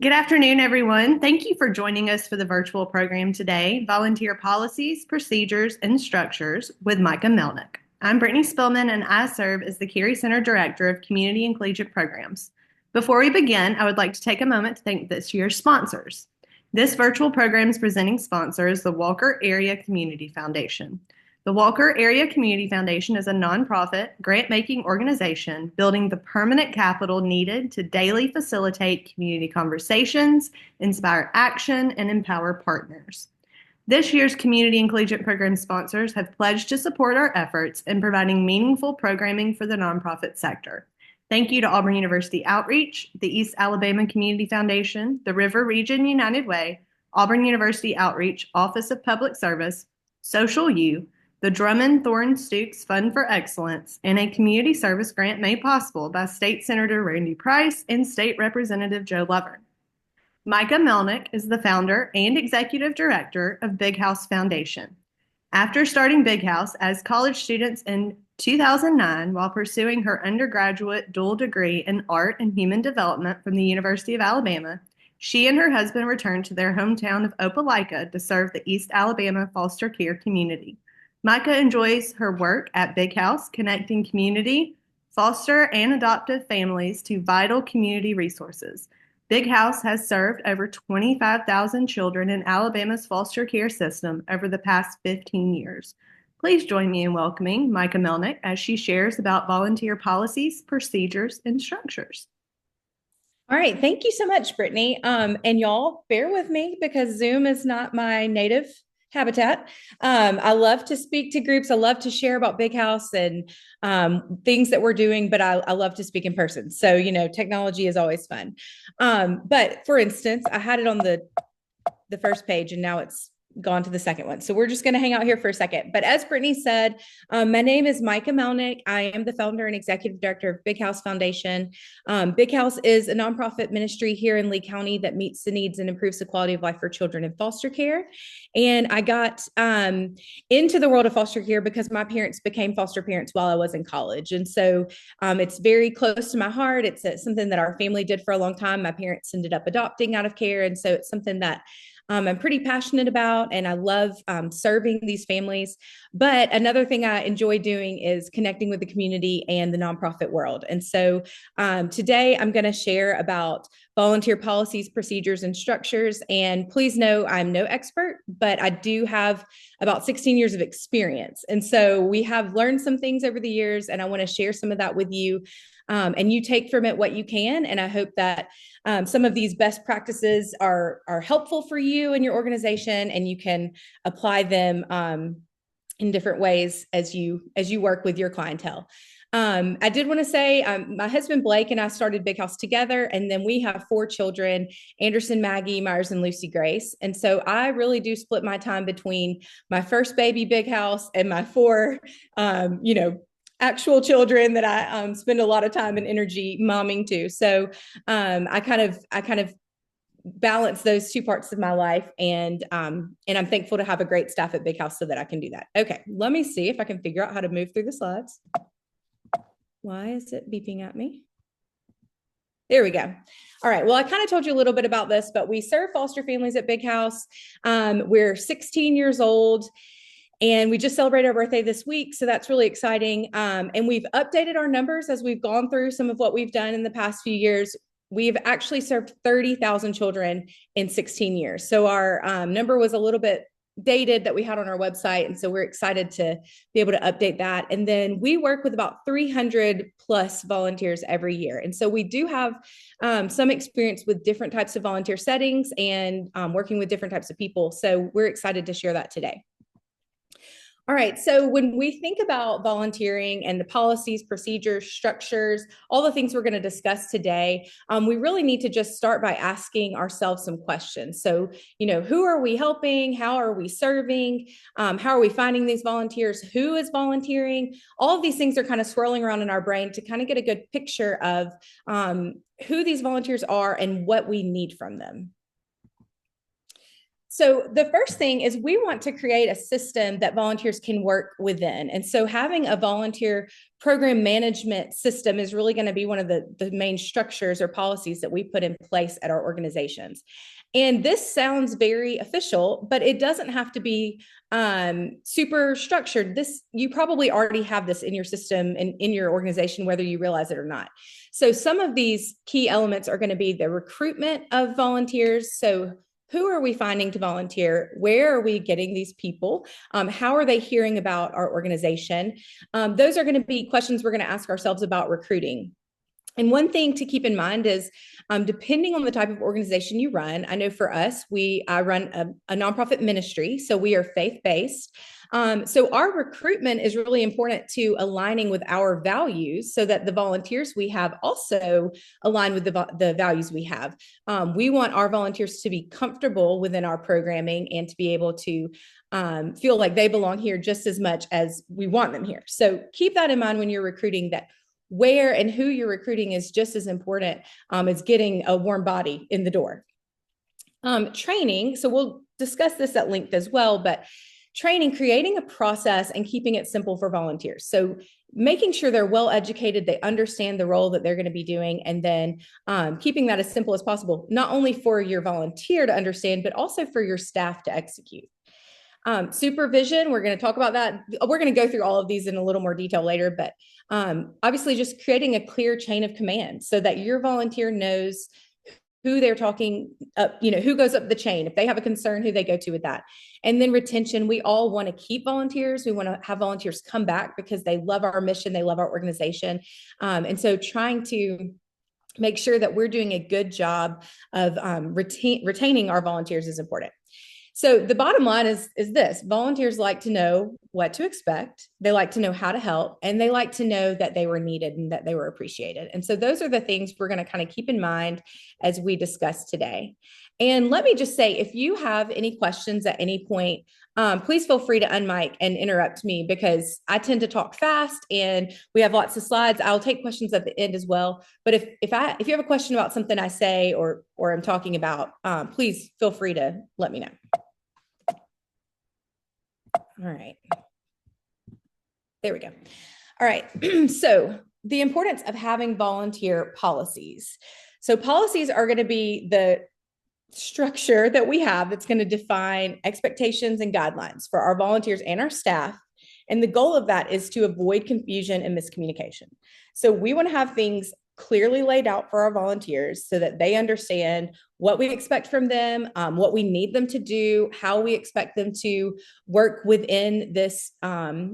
Good afternoon, everyone. Thank you for joining us for the virtual program today, Volunteer Policies, Procedures, and Structures with Micah Melnick. I'm Brittany Spillman, and I serve as the Cary Center Director of Community and Collegiate Programs. Before we begin, I would like to take a moment to thank this year's sponsors. This virtual program's presenting sponsor is the Walker Area Community Foundation. The Walker Area Community Foundation is a nonprofit, grant-making organization building the permanent capital needed to daily facilitate community conversations, inspire action, and empower partners. This year's Community and Collegiate Program sponsors have pledged to support our efforts in providing meaningful programming for the nonprofit sector. Thank you to Auburn University Outreach, the East Alabama Community Foundation, the River Region United Way, Auburn University Outreach, Office of Public Service, Social U, the Drummond Thorne Stooks Fund for Excellence, and a community service grant made possible by State Senator Randy Price and State Representative Joe Lovern. Micah Melnick is the founder and executive director of BigHouse Foundation. After starting BigHouse as college students in 2009 while pursuing her undergraduate dual degree in art and human development from the University of Alabama, she and her husband returned to their hometown of Opelika to serve the East Alabama foster care community. Micah enjoys her work at BigHouse, connecting community, foster, and adoptive families to vital community resources. BigHouse has served over 25,000 children in Alabama's foster care system over the past 15 years. Please join me in welcoming Micah Melnick as she shares about volunteer policies, procedures, and structures. All right. Thank you so much, Brittany. And y'all bear with me because Zoom is not my native habitat. I love to speak to groups. I love to share about BigHouse and things that we're doing, but I love to speak in person. So, technology is always fun. But for instance, I had it on the first page and now it's gone to the second one. So we're just going to hang out here for a second. But as Brittany said, my name is Micah Melnick. I am the founder and executive director of BigHouse Foundation. BigHouse is a nonprofit ministry here in Lee County that meets the needs and improves the quality of life for children in foster care. And I got into the world of foster care because my parents became foster parents while I was in college. And so it's very close to my heart. It's something that our family did for a long time. My parents ended up adopting out of care. And so it's something that I'm pretty passionate about, and I love serving these families. But another thing I enjoy doing is connecting with the community and the nonprofit world. And so today I'm going to share about volunteer policies, procedures, and structures. And please know I'm no expert, but I do have about 16 years of experience. And so we have learned some things over the years, and I want to share some of that with you. And you take from it what you can. And I hope that some of these best practices are helpful for you and your organization, and you can apply them in different ways as you work with your clientele. I did want to say my husband Blake and I started BigHouse together, and then we have 4 children: Anderson, Maggie, Myers, and Lucy Grace. And so I really do split my time between my first baby BigHouse and my 4 actual children that I spend a lot of time and energy momming to. So I kind of balance those 2 parts of my life, and I'm thankful to have a great staff at BigHouse so that I can do that. Okay, let me see if I can figure out how to move through the slides. Why is it beeping at me? There we go. All right. Well, I kind of told you a little bit about this, but we serve foster families at BigHouse. We're 16 years old. And we just celebrated our birthday this week. So that's really exciting. And we've updated our numbers as we've gone through some of what we've done in the past few years. We've actually served 30,000 children in 16 years. So our number was a little bit dated that we had on our website. And so we're excited to be able to update that. And then we work with about 300 plus volunteers every year. And so we do have some experience with different types of volunteer settings and working with different types of people. So we're excited to share that today. All right. So when we think about volunteering and the policies, procedures, structures, all the things we're going to discuss today, we really need to just start by asking ourselves some questions. So, who are we helping? How are we serving? How are we finding these volunteers? Who is volunteering? All of these things are kind of swirling around in our brain to kind of get a good picture of who these volunteers are and what we need from them. So the first thing is we want to create a system that volunteers can work within. And so having a volunteer program management system is really going to be one of the main structures or policies that we put in place at our organizations. And this sounds very official, but it doesn't have to be super structured. This, you probably already have this in your system and in your organization, whether you realize it or not. So some of these key elements are going to be the recruitment of volunteers. So who are we finding to volunteer? Where are we getting these people? How are they hearing about our organization? Those are going to be questions we're going to ask ourselves about recruiting. And one thing to keep in mind is, depending on the type of organization you run, I know for us, I run a nonprofit ministry, so we are faith-based. So our recruitment is really important to aligning with our values so that the volunteers we have also align with the values we have. We want our volunteers to be comfortable within our programming and to be able to feel like they belong here just as much as we want them here. So keep that in mind when you're recruiting, that where and who you're recruiting is just as important as getting a warm body in the door. Training, so we'll discuss this at length as well, but training, creating a process and keeping it simple for volunteers. So making sure they're well educated, they understand the role that they're going to be doing, and then keeping that as simple as possible, not only for your volunteer to understand, but also for your staff to execute. Supervision, we're going to talk about that. We're going to go through all of these in a little more detail later, but obviously just creating a clear chain of command so that your volunteer knows who they're talking up, who goes up the chain. If they have a concern, who they go to with that. And then retention, we all want to keep volunteers. We want to have volunteers come back because they love our mission, they love our organization. And so trying to make sure that we're doing a good job of retaining our volunteers is important. So the bottom line is this: volunteers like to know what to expect. They like to know how to help, and they like to know that they were needed and that they were appreciated. And so those are the things we're going to kind of keep in mind as we discuss today. And let me just say, if you have any questions at any point, please feel free to unmic and interrupt me, because I tend to talk fast and we have lots of slides. I'll take questions at the end as well. But if you have a question about something I say or I'm talking about, please feel free to let me know. All right. There we go. All right. So the importance of having volunteer policies. So policies are going to be the structure that we have that's going to define expectations and guidelines for our volunteers and our staff. And the goal of that is to avoid confusion and miscommunication. So we want to have things clearly laid out for our volunteers so that they understand what we expect from them, what we need them to do, how we expect them to work within this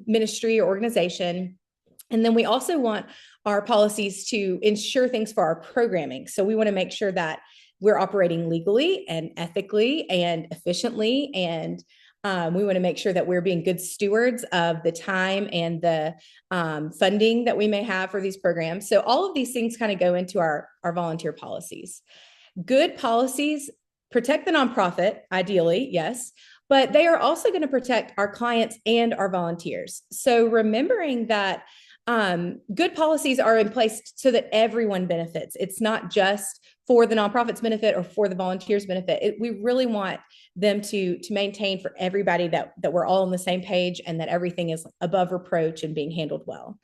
ministry or organization. And then we also want our policies to ensure things for our programming. So we want to make sure that we're operating legally and ethically and efficiently, and we want to make sure that we're being good stewards of the time and the funding that we may have for these programs. So all of these things kind of go into our volunteer policies. Good policies protect the nonprofit, ideally, yes, but they are also going to protect our clients and our volunteers. So remembering that good policies are in place so that everyone benefits. It's not just for the nonprofit's benefit or for the volunteers' benefit. We really want them to maintain for everybody that we're all on the same page and that everything is above reproach and being handled well.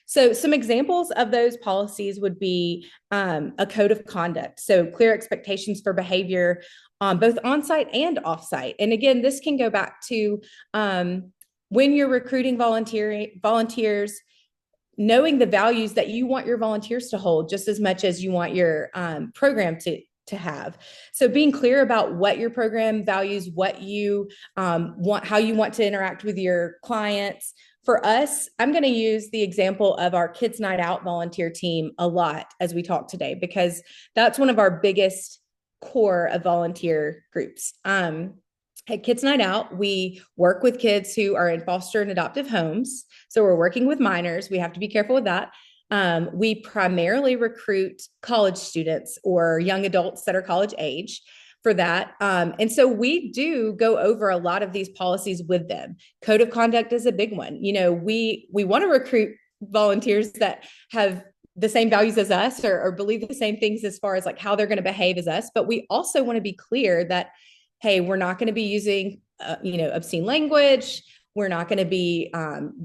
So some examples of those policies would be a code of conduct. So clear expectations for behavior both on-site and off-site. And again, this can go back to when you're recruiting volunteers, knowing the values that you want your volunteers to hold just as much as you want your program to have. So being clear about what your program values, what you want, how you want to interact with your clients. For us, I'm going to use the example of our Kids Night Out volunteer team a lot as we talk today, because that's one of our biggest core of volunteer groups. At Kids Night Out, we work with kids who are in foster and adoptive homes. So we're working with minors. We have to be careful with that. We primarily recruit college students or young adults that are college age for that. And so we do go over a lot of these policies with them. Code of conduct is a big one. We want to recruit volunteers that have the same values as us or believe the same things as far as like how they're going to behave as us. But we also want to be clear that, hey, we're not going to be using, obscene language. We're not going to be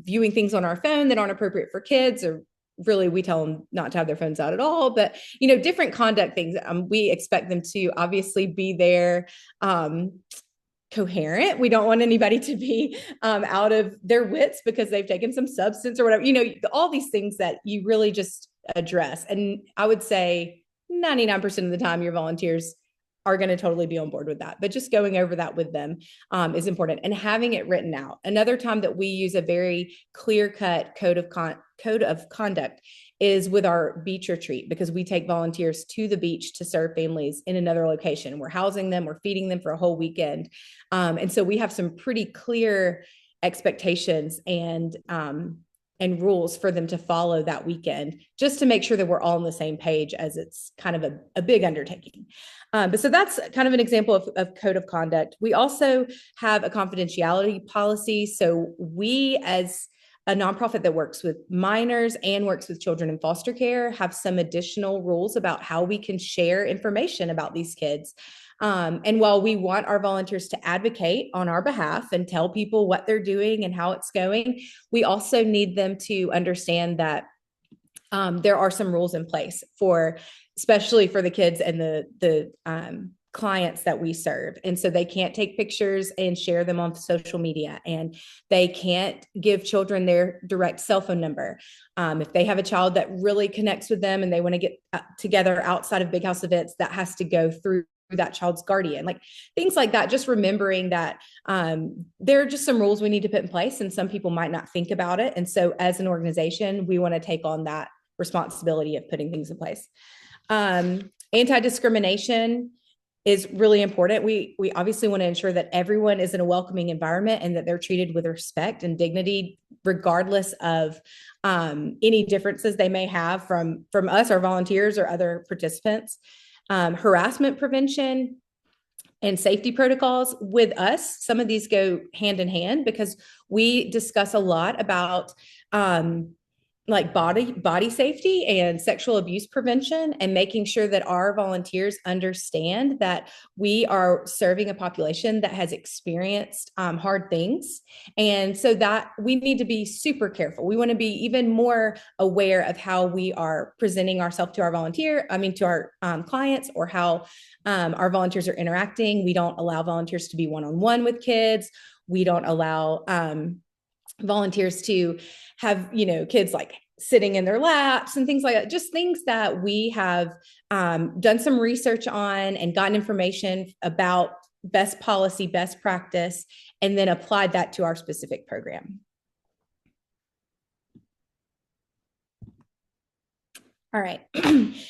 viewing things on our phone that aren't appropriate for kids, or really we tell them not to have their phones out at all. But, different conduct things. We expect them to obviously be there. Coherent. We don't want anybody to be out of their wits because they've taken some substance or whatever, all these things that you really just address. And I would say 99% of the time your volunteers are going to totally be on board with that. But just going over that with them is important, and having it written out. Another time that we use a very clear-cut code of conduct is with our beach retreat, because we take volunteers to the beach to serve families in another location. We're housing them, we're feeding them for a whole weekend. And so we have some pretty clear expectations and rules for them to follow that weekend, just to make sure that we're all on the same page, as it's kind of a big undertaking. But so that's kind of an example of code of conduct. We also have a confidentiality policy. So we, as a nonprofit that works with minors and works with children in foster care, have some additional rules about how we can share information about these kids. And while we want our volunteers to advocate on our behalf and tell people what they're doing and how it's going, we also need them to understand that there are some rules in place especially for the kids and the clients that we serve. And so they can't take pictures and share them on social media, and they can't give children their direct cell phone number. If they have a child that really connects with them and they want to get together outside of BigHouse events, that has to go through that child's guardian, like things like that. Just remembering that there are just some rules we need to put in place, and some people might not think about it. And so as an organization, we want to take on that responsibility of putting things in place. Anti-discrimination is really important. We obviously want to ensure that everyone is in a welcoming environment and that they're treated with respect and dignity, regardless of any differences they may have from us, our volunteers, or other participants. Harassment prevention and safety protocols with us. Some of these go hand in hand, because we discuss a lot about like body safety and sexual abuse prevention, and making sure that our volunteers understand that we are serving a population that has experienced hard things. And so that we need to be super careful. We want to be even more aware of how we are presenting ourselves to our clients, or how our volunteers are interacting. We don't allow volunteers to be one-on-one with kids. We don't allow volunteers to have, kids like sitting in their laps and things like that. Just things that we have done some research on and gotten information about best policy, best practice, and then applied that to our specific program. All right.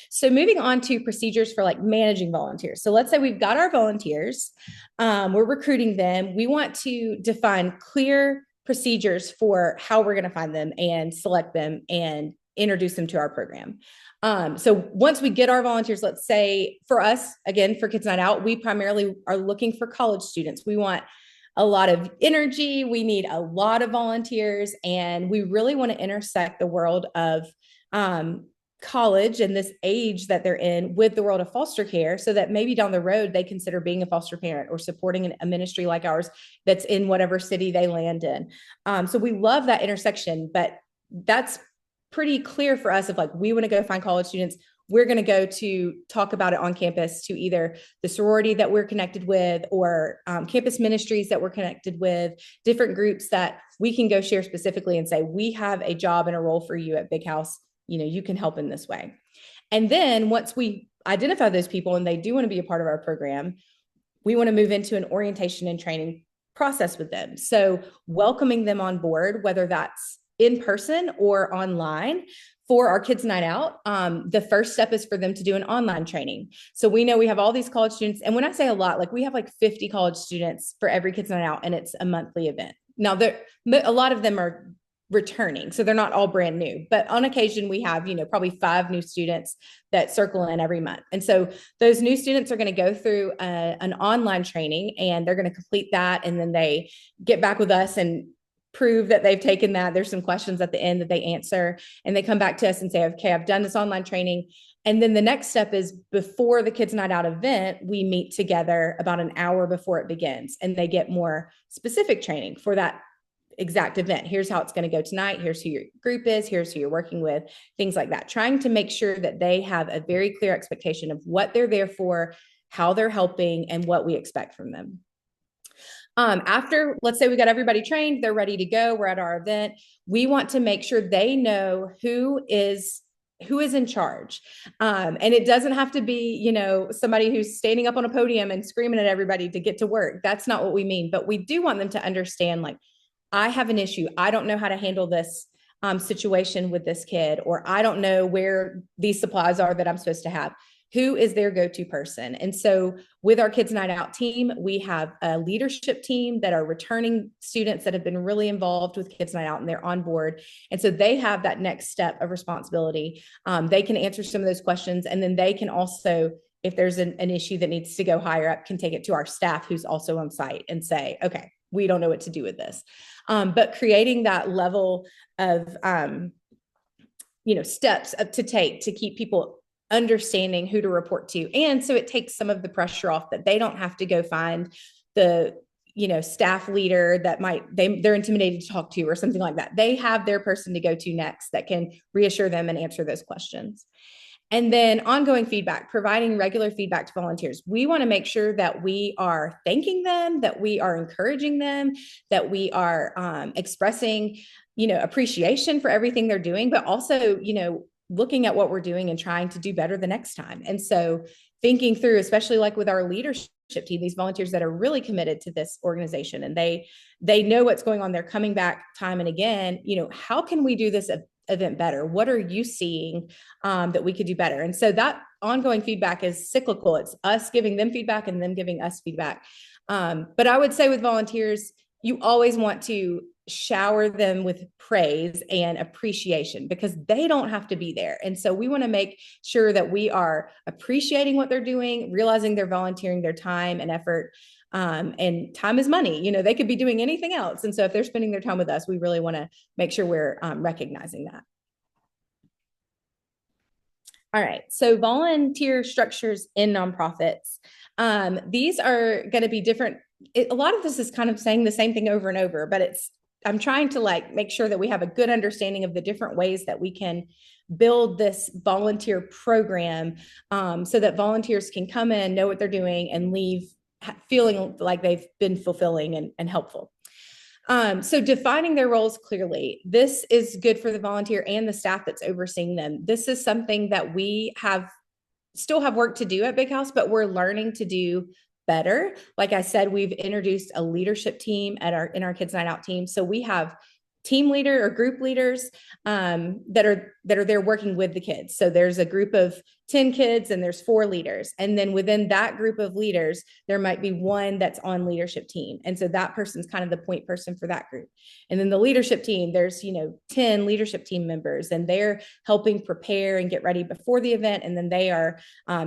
So moving on to procedures for like managing volunteers. So let's say we've got our volunteers, we're recruiting them. We want to define clear procedures for how we're going to find them and select them and introduce them to our program. So once we get our volunteers, let's say for us, again, for Kids Night Out, we primarily are looking for college students. We want a lot of energy. We need a lot of volunteers, and we really want to intersect the world of college and this age that they're in with the world of foster care, so that maybe down the road they consider being a foster parent or supporting a ministry like ours that's in whatever city they land in. So we love that intersection, but that's pretty clear for us of like, we want to go find college students. We're going to go to talk about it on campus to either the sorority that we're connected with, or campus ministries that we're connected with, different groups that we can go share specifically and say, we have a job and a role for you at BigHouse. You can help in this way. And then once we identify those people and they do want to be a part of our program, we want to move into an orientation and training process with them. So welcoming them on board, whether that's in person or online. For our Kids Night Out, the first step is for them to do an online training. So we know we have all these college students. And when I say a lot, like we have like 50 college students for every Kids Night Out, and it's a monthly event. Now, a lot of them are returning, so they're not all brand new, but on occasion we have, probably 5 new students that circle in every month. And so those new students are going to go through an online training, and they're going to complete that. And then they get back with us and prove that they've taken that. There's some questions at the end that they answer, and they come back to us and say, okay, I've done this online training. And then the next step is before the Kids Night Out event, we meet together about an hour before it begins, and they get more specific training for that exact event. Here's how it's going to go tonight. Here's who your group is. Here's who you're working with, things like that. Trying to make sure that they have a very clear expectation of what they're there for, how they're helping, and what we expect from them. After, let's say we got everybody trained, they're ready to go, we're at our event, we want to make sure they know who is in charge. And it doesn't have to be, somebody who's standing up on a podium and screaming at everybody to get to work. That's not what we mean. But we do want them to understand, like, I have an issue. I don't know how to handle this situation with this kid, or I don't know where these supplies are that I'm supposed to have. Who is their go-to person? And so with our Kids Night Out team, we have a leadership team that are returning students that have been really involved with Kids Night Out, and they're on board. And so they have that next step of responsibility. They can answer some of those questions, and then they can also, if there's an issue that needs to go higher up, can take it to our staff who's also on site and say, okay, we don't know what to do with this. But creating that level of, steps up to take to keep people understanding who to report to. And so it takes some of the pressure off, that they don't have to go find the, staff leader that they're intimidated to talk to or something like that. They have their person to go to next that can reassure them and answer those questions. And then ongoing feedback, providing regular feedback to volunteers. We want to make sure that we are thanking them, that we are encouraging them, that we are expressing, appreciation for everything they're doing, but also, looking at what we're doing and trying to do better the next time. And so thinking through, especially like with our leadership team, these volunteers that are really committed to this organization, and they know what's going on. They're coming back time and again, how can we do this event better? What are you seeing that we could do better? And so that ongoing feedback is cyclical. It's us giving them feedback and them giving us feedback. But I would say with volunteers, you always want to shower them with praise and appreciation, because they don't have to be there. And so we want to make sure that we are appreciating what they're doing, realizing they're volunteering their time and effort. And time is money. They could be doing anything else. And so if they're spending their time with us, we really want to make sure we're recognizing that. All right. So volunteer structures in nonprofits. These are going to be different. A lot of this is kind of saying the same thing over and over, but I'm trying to make sure that we have a good understanding of the different ways that we can build this volunteer program, so that volunteers can come in, know what they're doing, and leave feeling like they've been fulfilling and helpful. So defining their roles clearly. This is good for the volunteer and the staff that's overseeing them. This is something that we still have work to do at BigHouse, but we're learning to do better. Like I said, we've introduced a leadership team in our Kids Night Out team. So we have team leader or group leaders that are there working with the kids. So there's a group of 10 kids and there's 4 leaders. And then within that group of leaders, there might be one that's on leadership team. And so that person's kind of the point person for that group. And then the leadership team, there's, 10 leadership team members, and they're helping prepare and get ready before the event. And then they are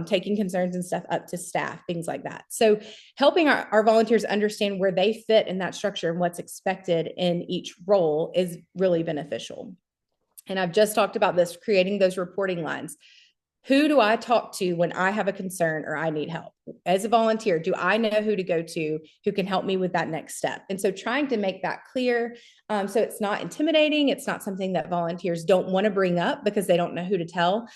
taking concerns and stuff up to staff, things like that. So helping our volunteers understand where they fit in that structure and what's expected in each role is really beneficial. And I've just talked about this, creating those reporting lines. Who do I talk to when I have a concern or I need help? As a volunteer, do I know who to go to who can help me with that next step? And so trying to make that clear, so it's not intimidating. It's not something that volunteers don't want to bring up because they don't know who to tell.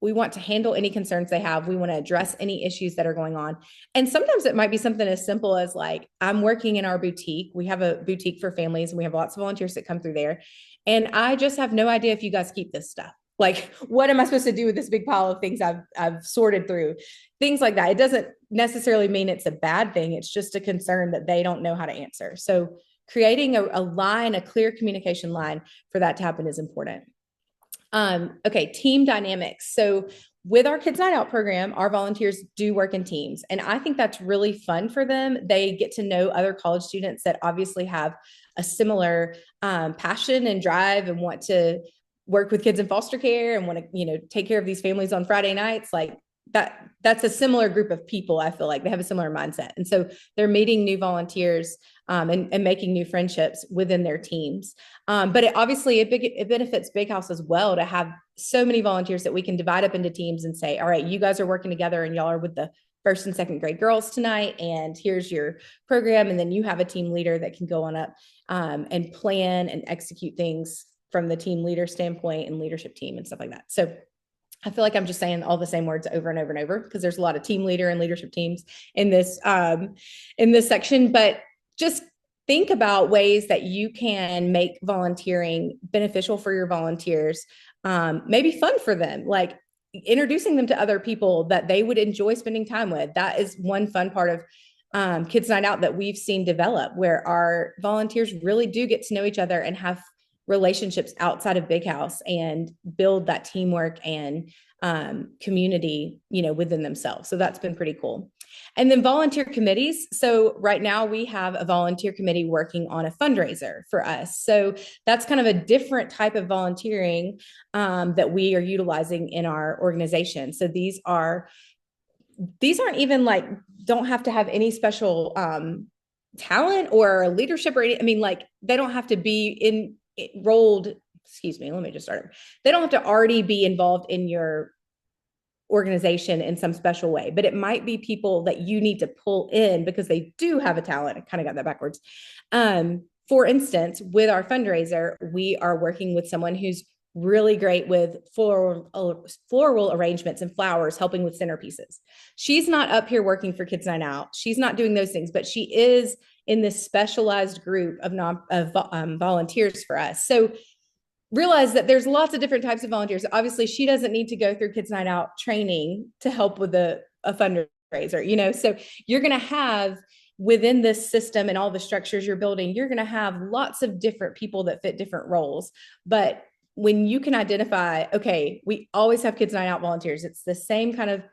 We want to handle any concerns they have. We want to address any issues that are going on. And sometimes it might be something as simple as I'm working in our boutique. We have a boutique for families, and we have lots of volunteers that come through there. And I just have no idea if you guys keep this stuff. What am I supposed to do with this big pile of things I've sorted through? Things like that. It doesn't necessarily mean it's a bad thing. It's just a concern that they don't know how to answer. So creating a clear communication line for that to happen is important. Okay, team dynamics. So with our Kids Night Out program, our volunteers do work in teams, and I think that's really fun for them. They get to know other college students that obviously have a similar passion and drive and want to work with kids in foster care and want to, take care of these families on Friday nights. That's a similar group of people. I feel like they have a similar mindset. And so they're meeting new volunteers and making new friendships within their teams. But it benefits BigHouse as well to have so many volunteers that we can divide up into teams and say, all right, you guys are working together and y'all are with the first and second grade girls tonight, and here's your program. And then you have a team leader that can go on up and plan and execute things from the team leader standpoint and leadership team and stuff like that. So I feel like I'm just saying all the same words over and over and over because there's a lot of team leader and leadership teams in this section. But just think about ways that you can make volunteering beneficial for your volunteers, maybe fun for them, like introducing them to other people that they would enjoy spending time with. That is one fun part of Kids Night Out that we've seen develop, where our volunteers really do get to know each other and have relationships outside of BigHouse and build that teamwork and community, within themselves. So that's been pretty cool. And then volunteer committees. So right now we have a volunteer committee working on a fundraiser for us. So that's kind of a different type of volunteering that we are utilizing in our organization. So these aren't even like, don't have to have any special talent or leadership or anything. I mean, like they don't have to be enrolled. Excuse me, let me just start. They don't have to already be involved in your organization in some special way, but it might be people that you need to pull in because they do have a talent. I kind of got that backwards. For instance, with our fundraiser, we are working with someone who's really great with floral arrangements and flowers, helping with centerpieces. She's not up here working for Kids Night Out. She's not doing those things, but she is in this specialized group of volunteers for us. So realize that there's lots of different types of volunteers. Obviously, she doesn't need to go through Kids Night Out training to help with a fundraiser, so you're going to have within this system and all the structures you're building, you're going to have lots of different people that fit different roles. But when you can identify, okay, we always have Kids Night Out volunteers. It's the same kind of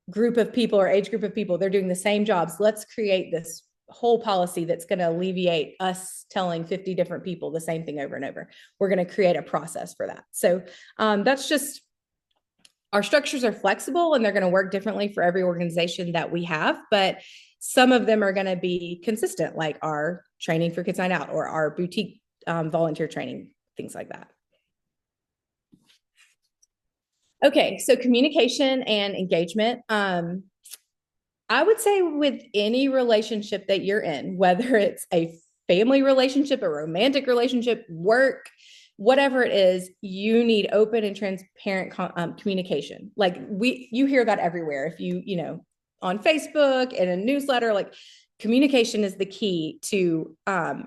group of people or age group of people. They're doing the same jobs. Let's create this whole policy that's going to alleviate us telling 50 different people the same thing over and over. We're going to create a process for that. So that's just, our structures are flexible and they're going to work differently for every organization that we have, but some of them are going to be consistent, like our training for Kids Night Out or our boutique volunteer training, things like that. Okay, so communication and engagement. I would say with any relationship that you're in, whether it's a family relationship, a romantic relationship, work, whatever it is, you need open and transparent communication. Like you hear that everywhere. If you on Facebook and a newsletter, like communication is the key to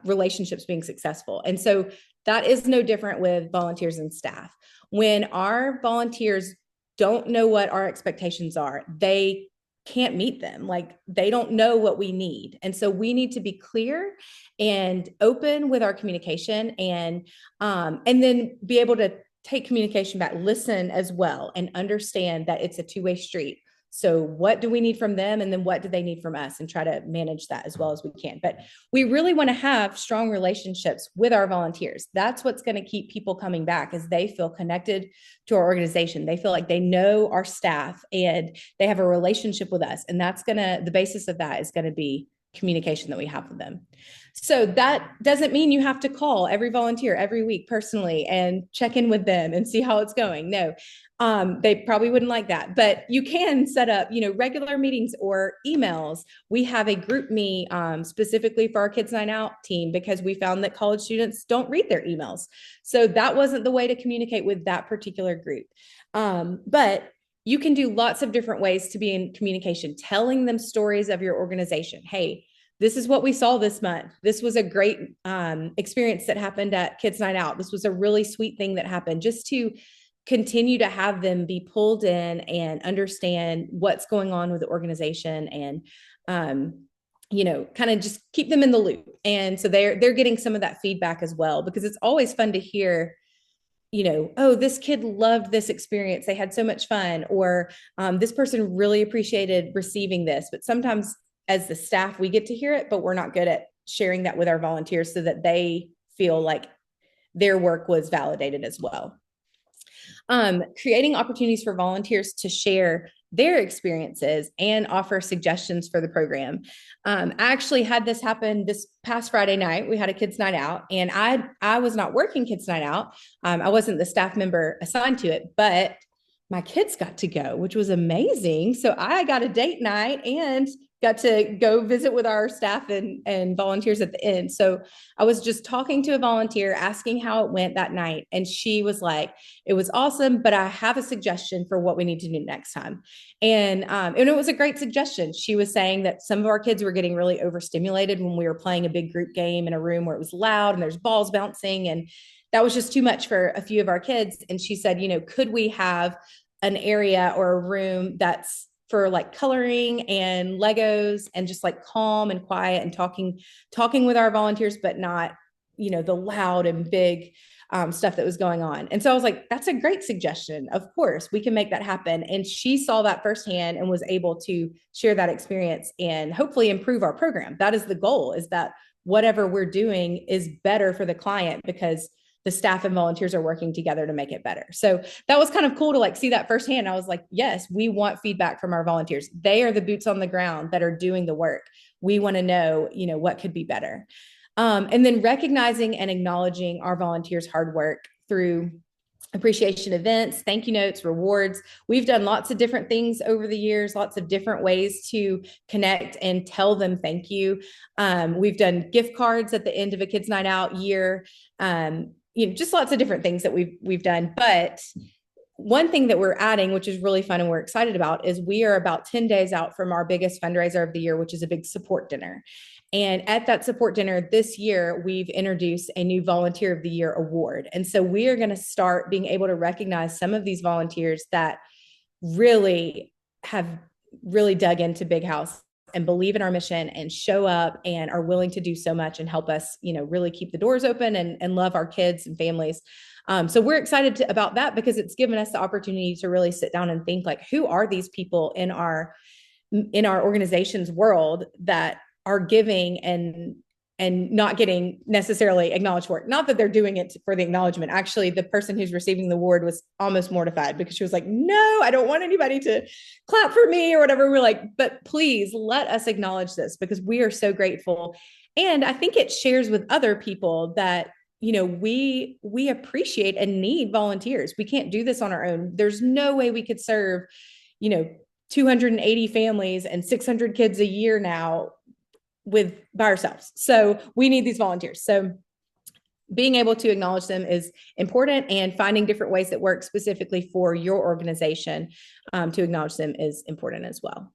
relationships being successful. And so that is no different with volunteers and staff. When our volunteers don't know what our expectations are, they can't meet them. Like they don't know what we need. And so we need to be clear and open with our communication and then be able to take communication back, listen as well, and understand that it's a two-way street. So what do we need from them? And then what do they need from us, and try to manage that as well as we can. But we really want to have strong relationships with our volunteers. That's what's going to keep people coming back, as they feel connected to our organization. They feel like they know our staff and they have a relationship with us. And the basis of that is going to be communication that we have with them. So that doesn't mean you have to call every volunteer every week personally and check in with them and see how it's going. No, they probably wouldn't like that, but you can set up, regular meetings or emails. We have a group me specifically for our Kids Night Out team, because we found that college students don't read their emails. So that wasn't the way to communicate with that particular group. But you can do lots of different ways to be in communication, telling them stories of your organization. Hey, this is what we saw this month. This was a great experience that happened at Kids Night Out. This was a really sweet thing that happened, just to continue to have them be pulled in and understand what's going on with the organization, and kind of just keep them in the loop. And so they're getting some of that feedback as well, because it's always fun to hear, oh, this kid loved this experience. They had so much fun. Or this person really appreciated receiving this. But sometimes as the staff, we get to hear it, but we're not good at sharing that with our volunteers so that they feel like their work was validated as well. Creating opportunities for volunteers to share their experiences and offer suggestions for the program. I actually had this happen this past Friday night. We had a kids' night out, and I was not working kids' night out. I wasn't the staff member assigned to it, but my kids got to go, which was amazing. So I got a date night and got to go visit with our staff and volunteers at the end. So I was just talking to a volunteer, asking how it went that night. And she was like, it was awesome, but I have a suggestion for what we need to do next time. And it was a great suggestion. She was saying that some of our kids were getting really overstimulated when we were playing a big group game in a room where it was loud and there's balls bouncing, and that was just too much for a few of our kids. And she said, could we have an area or a room that's for like coloring and Legos and just like calm and quiet and talking with our volunteers, but not, the loud and big stuff that was going on. And so I was like, that's a great suggestion. Of course, we can make that happen. And she saw that firsthand and was able to share that experience and hopefully improve our program. That is the goal, is that whatever we're doing is better for the client because the staff and volunteers are working together to make it better. So that was kind of cool to like see that firsthand. I was like, yes, we want feedback from our volunteers. They are the boots on the ground that are doing the work. We want to know, what could be better. And then recognizing and acknowledging our volunteers' hard work through appreciation events, thank you notes, rewards. We've done lots of different things over the years, lots of different ways to connect and tell them thank you. We've done gift cards at the end of a kids' night out year. Just lots of different things that we've done. But one thing that we're adding, which is really fun and we're excited about, is we are about 10 days out from our biggest fundraiser of the year, which is a big support dinner. And at that support dinner this year, we've introduced a new Volunteer of the Year award. And so we are going to start being able to recognize some of these volunteers that really have really dug into BigHouse and believe in our mission and show up and are willing to do so much and help us, really keep the doors open and love our kids and families. So we're excited about that because it's given us the opportunity to really sit down and think like, who are these people in our organization's world that are giving and not getting necessarily acknowledged for it. Not that they're doing it for the acknowledgement. Actually, the person who's receiving the award was almost mortified because she was like, no, I don't want anybody to clap for me or whatever. We're like, but please let us acknowledge this because we are so grateful. And I think it shares with other people that, we appreciate and need volunteers. We can't do this on our own. There's no way we could serve, 280 families and 600 kids a year now by ourselves. So we need these volunteers. So being able to acknowledge them is important, and finding different ways that work specifically for your organization to acknowledge them is important as well.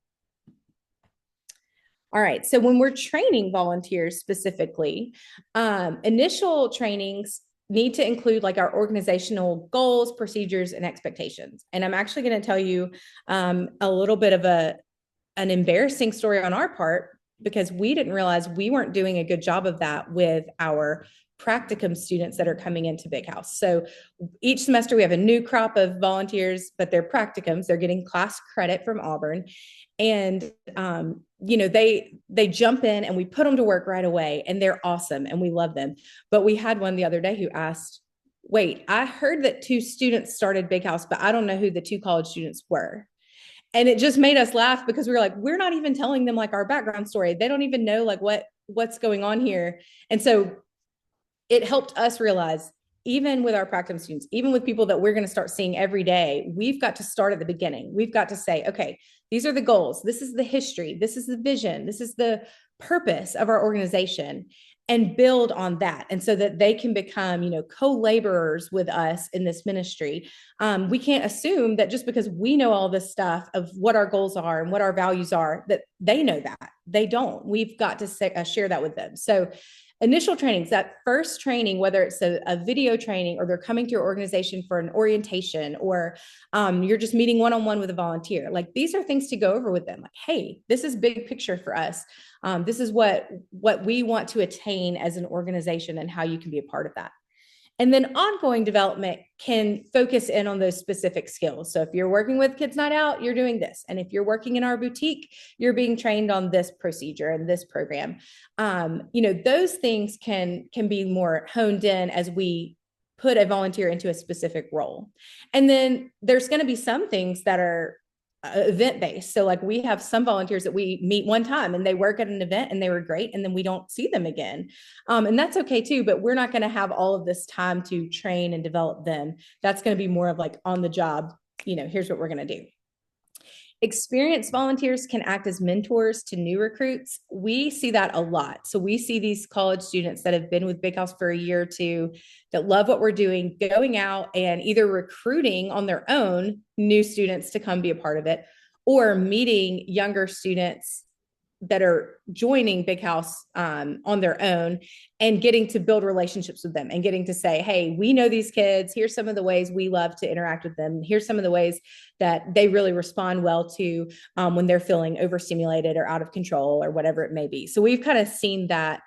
All right. So when we're training volunteers specifically, initial trainings need to include like our organizational goals, procedures, and expectations. And I'm actually going to tell you a little bit of an embarrassing story on our part, because we didn't realize we weren't doing a good job of that with our practicum students that are coming into BigHouse. So each semester we have a new crop of volunteers, but they're practicums. They're getting class credit from Auburn. And, they jump in and we put them to work right away, and they're awesome and we love them. But we had one the other day who asked, wait, I heard that 2 students started BigHouse, but I don't know who the 2 college students were. And it just made us laugh because we were like, we're not even telling them like our background story. They don't even know like what's going on here. And so it helped us realize, even with our practicum students, even with people that we're going to start seeing every day, we've got to start at the beginning. We've got to say, okay, these are the goals. This is the history. This is the vision. This is the purpose of our organization, and build on that. And so that they can become, co-laborers with us in this ministry. We can't assume that just because we know all this stuff of what our goals are and what our values are, that they know that. They don't. We've got to share that with them. So initial trainings, that first training, whether it's a video training or they're coming to your organization for an orientation, or you're just meeting one-on-one with a volunteer, like these are things to go over with them. Like, hey, this is big picture for us. This is what we want to attain as an organization and how you can be a part of that. And then ongoing development can focus in on those specific skills. So if you're working with Kids Night Out, you're doing this. And if you're working in our boutique, you're being trained on this procedure and this program. Those things can be more honed in as we put a volunteer into a specific role. And then there's going to be some things that are event based. So like we have some volunteers that we meet one time and they work at an event and they were great, and then we don't see them again. And that's okay too, but we're not going to have all of this time to train and develop them. That's going to be more of like on the job, here's what we're going to do. Experienced volunteers can act as mentors to new recruits. We see that a lot. So we see these college students that have been with Big House for a year or two that love what we're doing, going out and either recruiting on their own new students to come be a part of it, or meeting younger students that are joining Big House on their own and getting to build relationships with them and getting to say, hey, we know these kids. Here's some of the ways we love to interact with them. Here's some of the ways that they really respond well to when they're feeling overstimulated or out of control or whatever it may be. So we've kind of seen that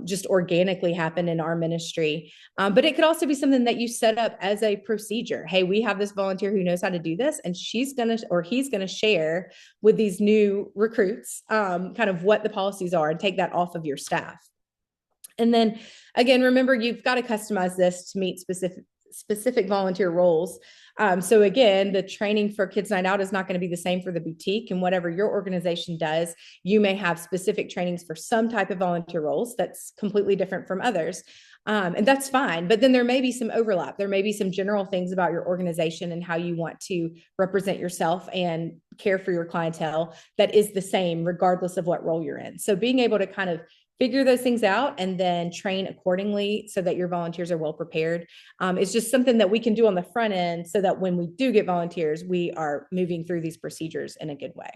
just organically happen in our ministry. But it could also be something that you set up as a procedure. Hey, we have this volunteer who knows how to do this, and he's going to share with these new recruits kind of what the policies are and take that off of your staff. And then again, remember, you've got to customize this to meet specific volunteer roles. So again, the training for Kids Night Out is not going to be the same for the boutique, and whatever your organization does, you may have specific trainings for some type of volunteer roles that's completely different from others. And that's fine. But then there may be some overlap. There may be some general things about your organization and how you want to represent yourself and care for your clientele that is the same regardless of what role you're in. So being able to kind of figure those things out and then train accordingly so that your volunteers are well prepared. It's just something that we can do on the front end so that when we do get volunteers, we are moving through these procedures in a good way.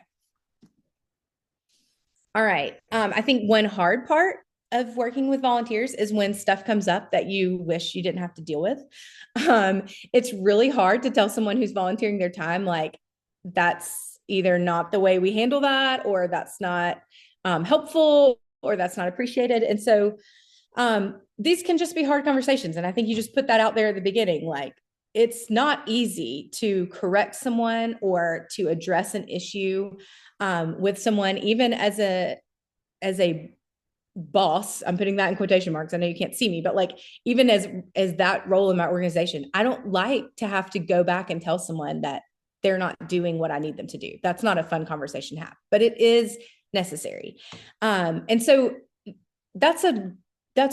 All right. I think one hard part of working with volunteers is when stuff comes up that you wish you didn't have to deal with. It's really hard to tell someone who's volunteering their time, like, that's either not the way we handle that, or that's not helpful, or that's not appreciated. And so these can just be hard conversations. And I think you just put that out there at the beginning. Like, it's not easy to correct someone or to address an issue with someone, even as a boss. I'm putting that in quotation marks. I know you can't see me, but like, even as that role in my organization, I don't like to have to go back and tell someone that they're not doing what I need them to do. That's not a fun conversation to have, but it is necessary. And so that's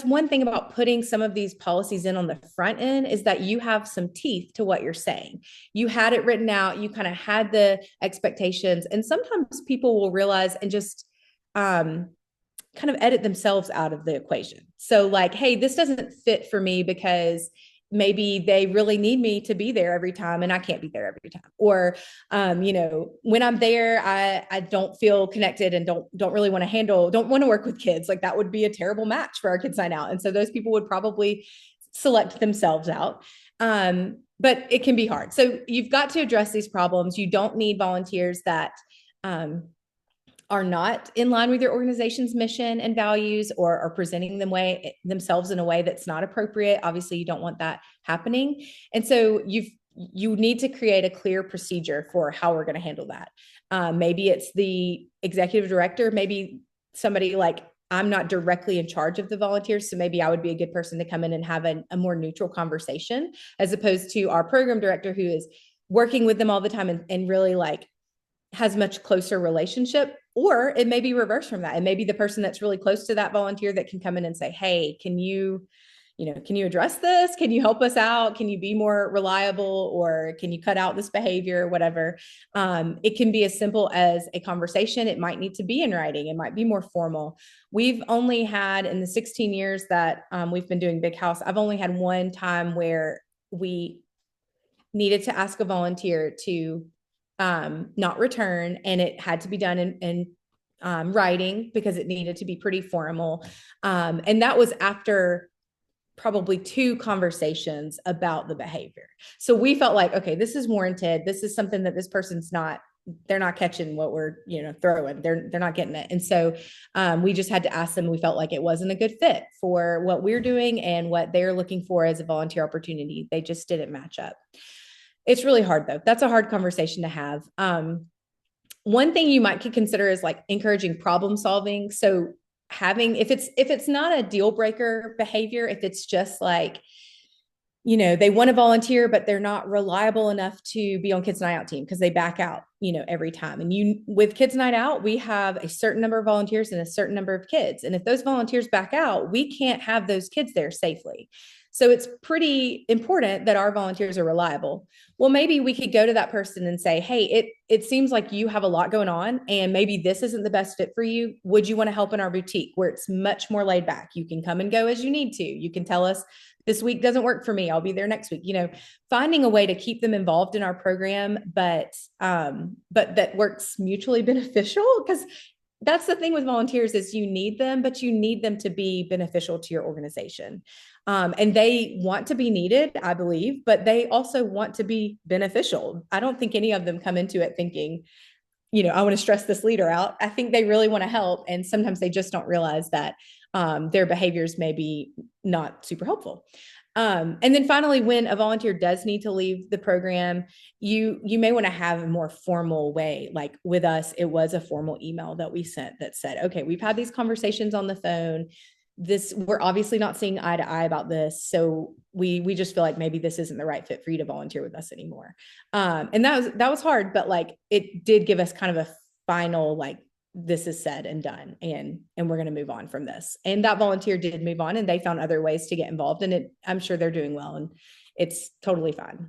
one thing about putting some of these policies in on the front end, is that you have some teeth to what you're saying. You had it written out, you kind of had the expectations, and sometimes people will realize and just kind of edit themselves out of the equation. So like, hey, this doesn't fit for me because maybe they really need me to be there every time and I can't be there every time. Or, when I'm there, I don't feel connected and don't really want to work with kids. Like, that would be a terrible match for our Kids Night Out. And so those people would probably select themselves out. But it can be hard. So you've got to address these problems. You don't need volunteers that, are not in line with your organization's mission and values, or are presenting themselves in a way that's not appropriate. Obviously, you don't want that happening. And so you need to create a clear procedure for how we're going to handle that. Maybe it's the executive director, maybe somebody like, I'm not directly in charge of the volunteers, so maybe I would be a good person to come in and have a more neutral conversation, as opposed to our program director, who is working with them all the time and really like has much closer relationship. Or it may be reversed from that. It may be the person that's really close to that volunteer that can come in and say, hey, can you address this? Can you help us out? Can you be more reliable? Or can you cut out this behavior, whatever? It can be as simple as a conversation. It might need to be in writing. It might be more formal. We've only had, in the 16 years that we've been doing Big House, I've only had one time where we needed to ask a volunteer to not return, and it had to be done in writing because it needed to be pretty formal. And that was after probably 2 conversations about the behavior. So we felt like, okay, this is warranted. This is something that this person's they're not catching what we're, throwing. They're not getting it. And so we just had to ask them. We felt like it wasn't a good fit for what we're doing and what they're looking for as a volunteer opportunity. They just didn't match up. It's really hard though. That's a hard conversation to have. One thing you might consider is like encouraging problem solving. So if it's not a deal breaker behavior, if it's just like, they want to volunteer, but they're not reliable enough to be on Kids Night Out team because they back out, every time. And with Kids Night Out, we have a certain number of volunteers and a certain number of kids. And if those volunteers back out, we can't have those kids there safely. So it's pretty important that our volunteers are reliable. Well, maybe we could go to that person and say, hey, it seems like you have a lot going on, and maybe this isn't the best fit for you. Would you want to help in our boutique where it's much more laid back? You can come and go as you need to. You can tell us this week doesn't work for me. I'll be there next week. Finding a way to keep them involved in our program, but that works mutually beneficial, because that's the thing with volunteers is you need them, but you need them to be beneficial to your organization. And they want to be needed, I believe, but they also want to be beneficial. I don't think any of them come into it thinking, I want to stress this leader out. I think they really want to help. And sometimes they just don't realize that their behaviors may be not super helpful. And then finally, when a volunteer does need to leave the program, you may want to have a more formal way. Like with us, it was a formal email that we sent that said, okay, we've had these conversations on the phone. We're obviously not seeing eye to eye about this. So we just feel like maybe this isn't the right fit for you to volunteer with us anymore. And that was hard, but like it did give us kind of a final, like, this is said and done, and we're going to move on from this. And that volunteer did move on, and they found other ways to get involved, and I'm sure they're doing well, and it's totally fine.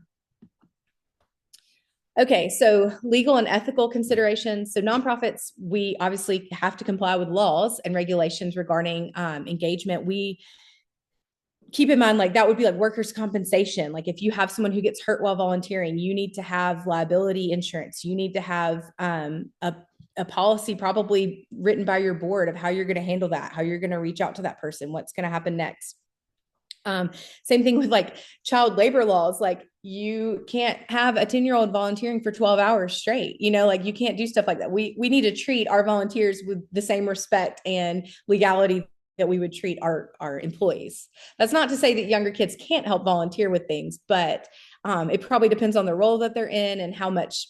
Okay, so legal and ethical considerations. So nonprofits, we obviously have to comply with laws and regulations regarding engagement. We keep in mind, like, that would be like workers' compensation. Like if you have someone who gets hurt while volunteering, you need to have liability insurance. You need to have a policy probably written by your board of how you're going to handle that, how you're going to reach out to that person, what's going to happen next. Same thing with like child labor laws. Like you can't have a 10-year-old volunteering for 12 hours straight, like you can't do stuff like that. We need to treat our volunteers with the same respect and legality that we would treat our employees. That's not to say that younger kids can't help volunteer with things, but it probably depends on the role that they're in and how much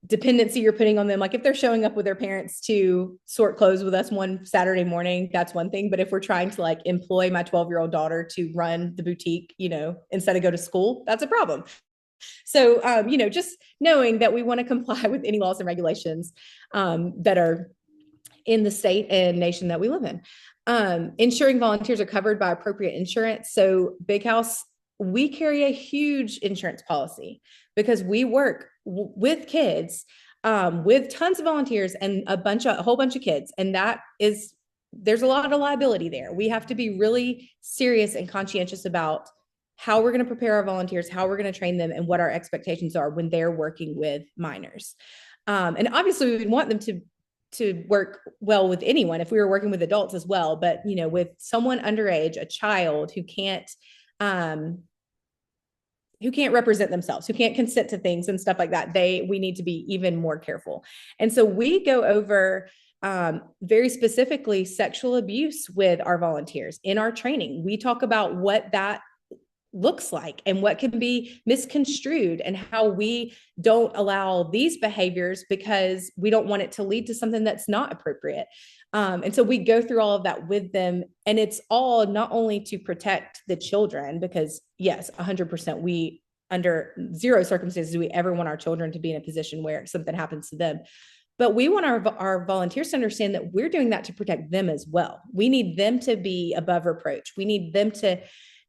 dependency you're putting on them. Like if they're showing up with their parents to sort clothes with us one Saturday morning, that's one thing. But if we're trying to like employ my 12-year-old daughter to run the boutique, instead of go to school, that's a problem. So, just knowing that we want to comply with any laws and regulations that are in the state and nation that we live in. Ensuring volunteers are covered by appropriate insurance. So BigHouse, we carry a huge insurance policy because we work with kids, with tons of volunteers and a whole bunch of kids. And there's a lot of liability there. We have to be really serious and conscientious about how we're going to prepare our volunteers, how we're going to train them, and what our expectations are when they're working with minors. And obviously we would want them to work well with anyone if we were working with adults as well. But, with someone underage, a child who can't represent themselves, who can't consent to things and stuff like that, we need to be even more careful. And so we go over very specifically sexual abuse with our volunteers in our training. We talk about what that looks like and what can be misconstrued and how we don't allow these behaviors because we don't want it to lead to something that's not appropriate. And so we go through all of that with them, and it's all not only to protect the children, because yes, 100%, we under zero circumstances do we ever want our children to be in a position where something happens to them. But we want our volunteers to understand that we're doing that to protect them as well. We need them to be above reproach. We need them to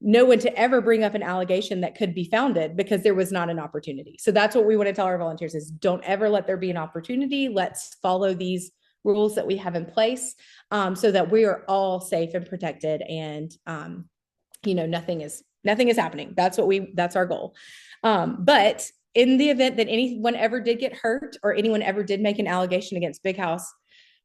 know when to ever bring up an allegation that could be founded because there was not an opportunity. So that's what we want to tell our volunteers is don't ever let there be an opportunity. Let's follow these rules that we have in place so that we are all safe and protected, and nothing is happening. That's our goal. But in the event that anyone ever did get hurt or anyone ever did make an allegation against BigHouse,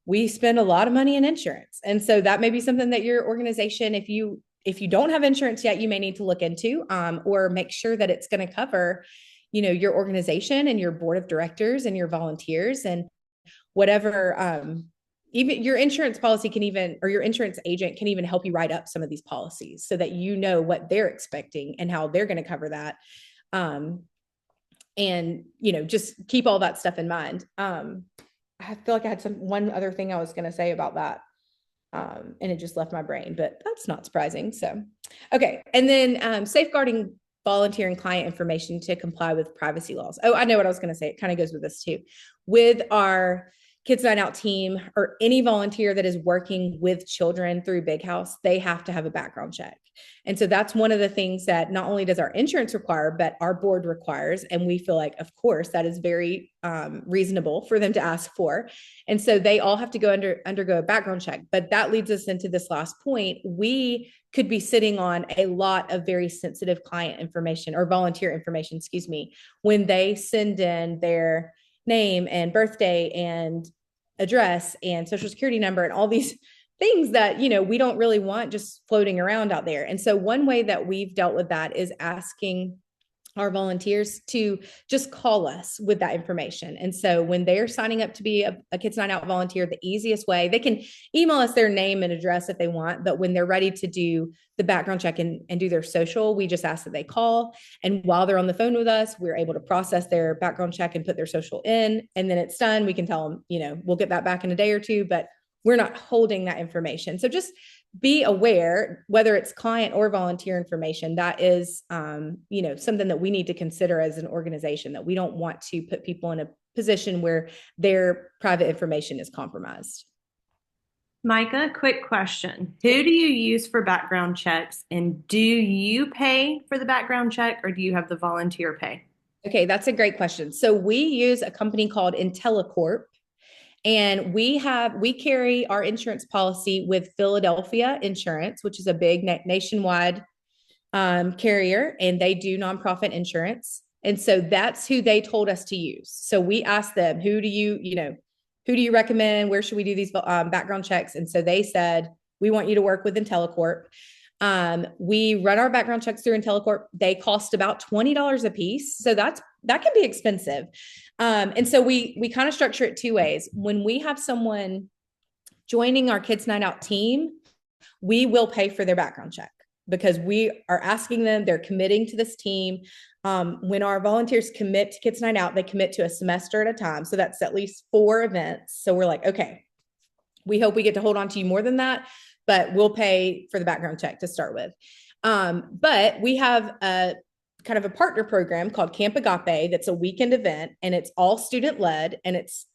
we spend a lot of money in insurance. And so that may be something that your organization, if you don't have insurance yet, you may need to look into, or make sure that it's going to cover, your organization and your board of directors and your volunteers and whatever. Even your insurance policy or your insurance agent can even help you write up some of these policies so that you know what they're expecting and how they're going to cover that. And, just keep all that stuff in mind. I feel like I had one other thing I was going to say about that. And it just left my brain, but that's not surprising. So, okay. And then safeguarding volunteer and client information to comply with privacy laws. Oh, I know what I was going to say. It kind of goes with this too. With our Kids Night Out team or any volunteer that is working with children through Big House, they have to have a background check. And so that's one of the things that not only does our insurance require, but our board requires. And we feel like, of course, that is very reasonable for them to ask for. And so they all have to undergo a background check. But that leads us into this last point. We could be sitting on a lot of very sensitive client information or volunteer information, excuse me, when they send in their name and birthday and address and social security number and all these things that, we don't really want just floating around out there. And so one way that we've dealt with that is asking our volunteers to just call us with that information. And so when they're signing up to be a Kids Night Out volunteer, the easiest way, they can email us their name and address if they want, but when they're ready to do the background check and do their social, we just ask that they call. And while they're on the phone with us, we're able to process their background check and put their social in. And then it's done. We can tell them, we'll get that back in a day or two, but we're not holding that information. So just be aware, whether it's client or volunteer information, that is, something that we need to consider as an organization, that we don't want to put people in a position where their private information is compromised. Micah, quick question. Who do you use for background checks, and do you pay for the background check, or do you have the volunteer pay? Okay, that's a great question. So we use a company called IntelliCorp. And we carry our insurance policy with Philadelphia Insurance, which is a big nationwide carrier, and they do nonprofit insurance. And so that's who they told us to use. So we asked them, who do you recommend? Where should we do these background checks? And so they said, we want you to work with IntelliCorp. We run our background checks through IntelliCorp. They cost about $20 a piece. So that can be expensive. And so we kind of structure it two ways. When we have someone joining our Kids Night Out team, we will pay for their background check because we are asking them, they're committing to this team. When our volunteers commit to Kids Night Out, they commit to a semester at a time. So that's at least 4 events. So we're like, okay, we hope we get to hold on to you more than that, but we'll pay for the background check to start with. But we have a kind of a partner program called Camp Agape that's a weekend event, and it's all student led, and it's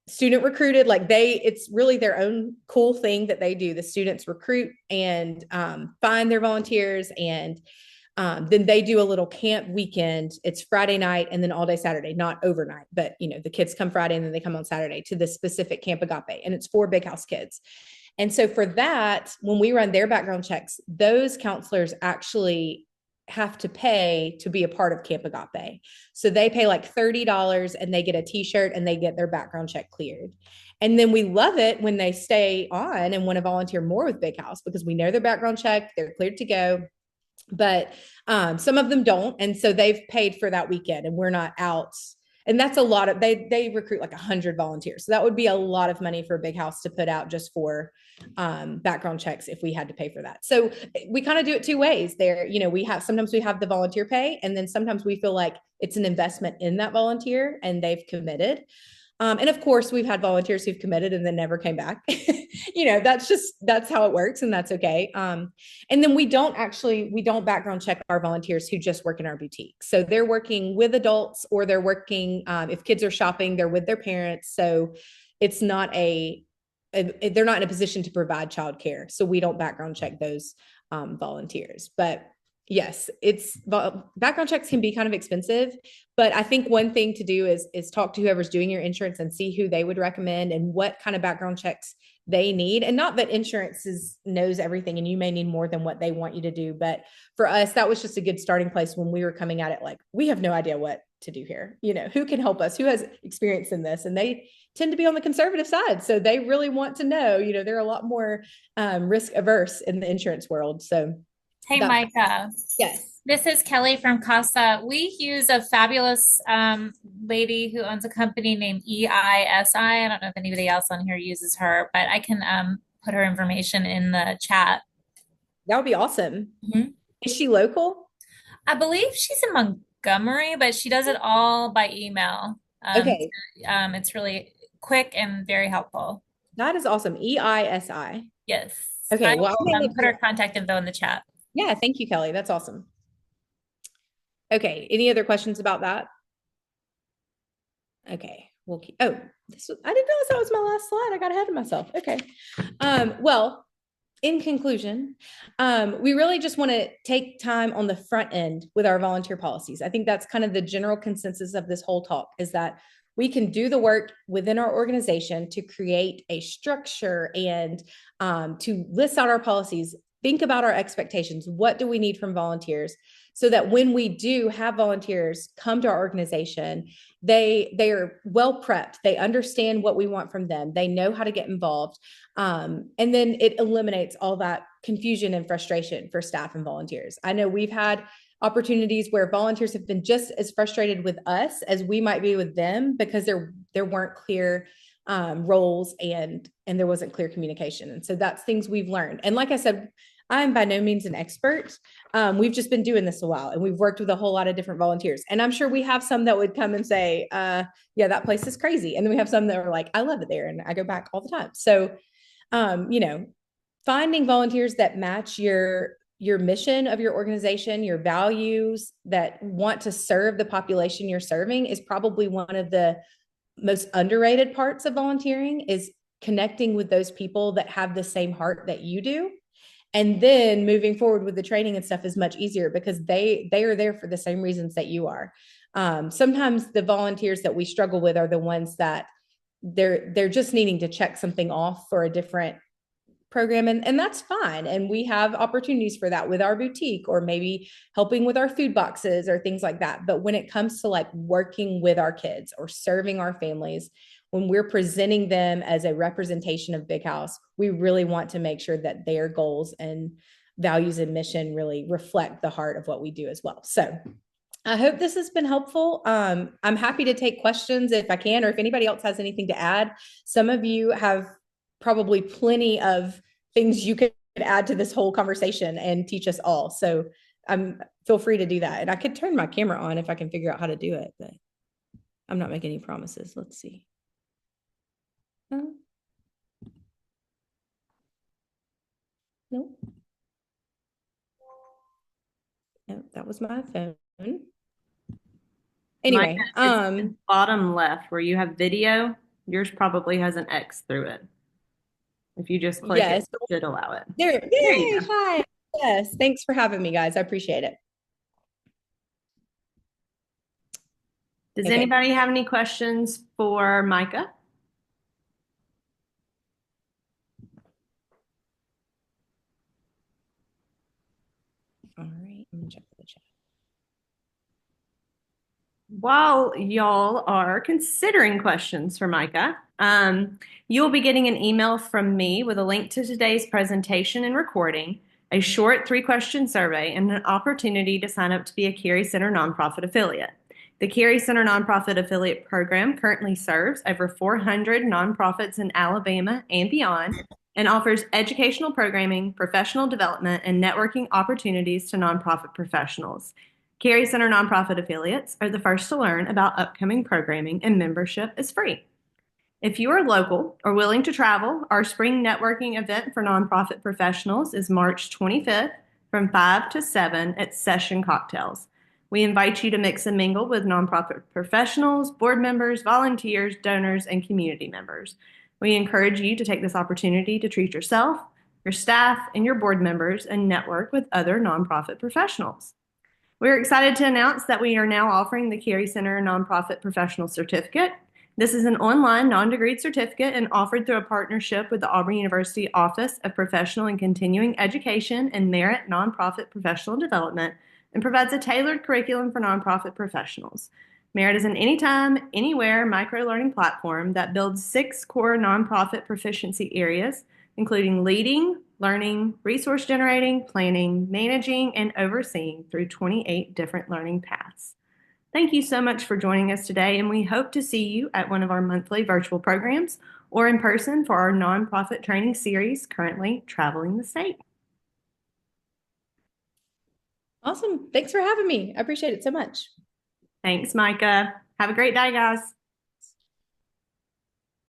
student recruited. It's really their own cool thing that they do. The students recruit and find their volunteers, and then they do a little camp weekend. It's Friday night and then all day Saturday, not overnight, but the kids come Friday and then they come on Saturday to this specific Camp Agape, and it's for Big House kids. And so for that, when we run their background checks, those counselors actually have to pay to be a part of Camp Agape. So they pay like $30 and they get a t-shirt and they get their background check cleared. And then we love it when they stay on and want to volunteer more with Big House because we know their background check, they're cleared to go. But some of them don't. And so they've paid for that weekend and we're not out. And that's a lot of, they recruit like 100 volunteers. So that would be a lot of money for a Big House to put out just for background checks if we had to pay for that. So we kind of do it two ways there. Sometimes we have the volunteer pay, and then sometimes we feel like it's an investment in that volunteer and they've committed. And of course, we've had volunteers who've committed and then never came back. That's how it works, and that's okay. And then we don't background check our volunteers who just work in our boutique. So they're working with adults, or they're working, if kids are shopping, they're with their parents. So it's not they're not in a position to provide childcare. So we don't background check those volunteers. But yes, background checks can be kind of expensive, but I think one thing to do is talk to whoever's doing your insurance and see who they would recommend and what kind of background checks they need. And not that insurance knows everything and you may need more than what they want you to do. But for us, that was just a good starting place when we were coming at it. Like, we have no idea what to do here. Who can help us? Who has experience in this? And they tend to be on the conservative side. So they really want to know, they're a lot more risk averse in the insurance world. So hey, Micah. Yes. This is Kelly from Casa. We use a fabulous lady who owns a company named EISI. I don't know if anybody else on here uses her, but I can put her information in the chat. That would be awesome. Mm-hmm. Is she local? I believe she's in Montgomery, but she does it all by email. Okay. It's really quick and very helpful. That is awesome. EISI. Yes. I Okay, well, will put her contact info in the chat. yeah, thank you, Kelly. That's awesome. Okay, any other questions about that? Okay, we'll keep, oh, I didn't realize that was my last slide. I got ahead of myself. Okay. Well, in conclusion, we really just want to take time on the front end with our volunteer policies. I think that's kind of the general consensus of this whole talk, is that we can do the work within our organization to create a structure and to list out our policies, think about our expectations. What do we need from volunteers? So that when we do have volunteers come to our organization, they are well prepped. They understand what we want from them. They know how to get involved. And then it eliminates all that confusion and frustration for staff and volunteers. I know we've had opportunities where volunteers have been just as frustrated with us as we might be with them, because there weren't clear roles and there wasn't clear communication. And so that's things we've learned. And like I said, I'm by no means an expert. We've just been doing this a while, and we've worked with a whole lot of different volunteers. And I'm sure we have some that would come and say, yeah, that place is crazy. And then we have some that are like, I love it there and I go back all the time. So, finding volunteers that match your mission of your organization, your values, that want to serve the population you're serving, is probably one of the most underrated parts of volunteering, is connecting with those people that have the same heart that you do. And then moving forward with the training and stuff is much easier, because they are there for the same reasons that you are. Sometimes the volunteers that we struggle with are the ones that they're just needing to check something off for a different program, and that's fine. And we have opportunities for that with our boutique, or maybe helping with our food boxes or things like that. But when it comes to like working with our kids or serving our families, when we're presenting them as a representation of BigHouse, we really want to make sure that their goals and values and mission really reflect the heart of what we do as well. So I hope this has been helpful. I'm happy to take questions if I can, or if anybody else has anything to add. Some of you have probably plenty of things you could add to this whole conversation and teach us all. So feel free to do that. And I could turn my camera on if I can figure out how to do it, but I'm not making any promises. Let's see. No. No, that was my phone. Anyway, bottom left where you have video, yours probably has an X through it. If you just click it, it should allow it. There you go. Hi. Yes, thanks for having me, guys. I appreciate it. Does anybody have any questions for Micah? All right, I'm gonna check the chat. While y'all are considering questions for Micah, you'll be getting an email from me with a link to today's presentation and recording, a short 3-question survey, and an opportunity to sign up to be a Carey Center nonprofit affiliate. The Carey Center Nonprofit Affiliate Program currently serves over 400 nonprofits in Alabama and beyond, and offers educational programming, professional development, and networking opportunities to nonprofit professionals. Carey Center nonprofit affiliates are the first to learn about upcoming programming, and membership is free. If you are local or willing to travel, our spring networking event for nonprofit professionals is March 25th from 5 to 7 at Session Cocktails. We invite you to mix and mingle with nonprofit professionals, board members, volunteers, donors, and community members. We encourage you to take this opportunity to treat yourself, your staff, and your board members, and network with other nonprofit professionals. We're excited to announce that we are now offering the Carey Center Nonprofit Professional Certificate. This is an online non-degreed certificate and offered through a partnership with the Auburn University Office of Professional and Continuing Education and Merit Nonprofit Professional Development, and provides a tailored curriculum for nonprofit professionals. Merit is an anytime, anywhere micro-learning platform that builds 6 core nonprofit proficiency areas, including leading, learning, resource generating, planning, managing, and overseeing through 28 different learning paths. Thank you so much for joining us today, and we hope to see you at one of our monthly virtual programs or in person for our nonprofit training series currently traveling the state. Awesome. Thanks for having me. I appreciate it so much. Thanks, Micah. Have a great day, guys.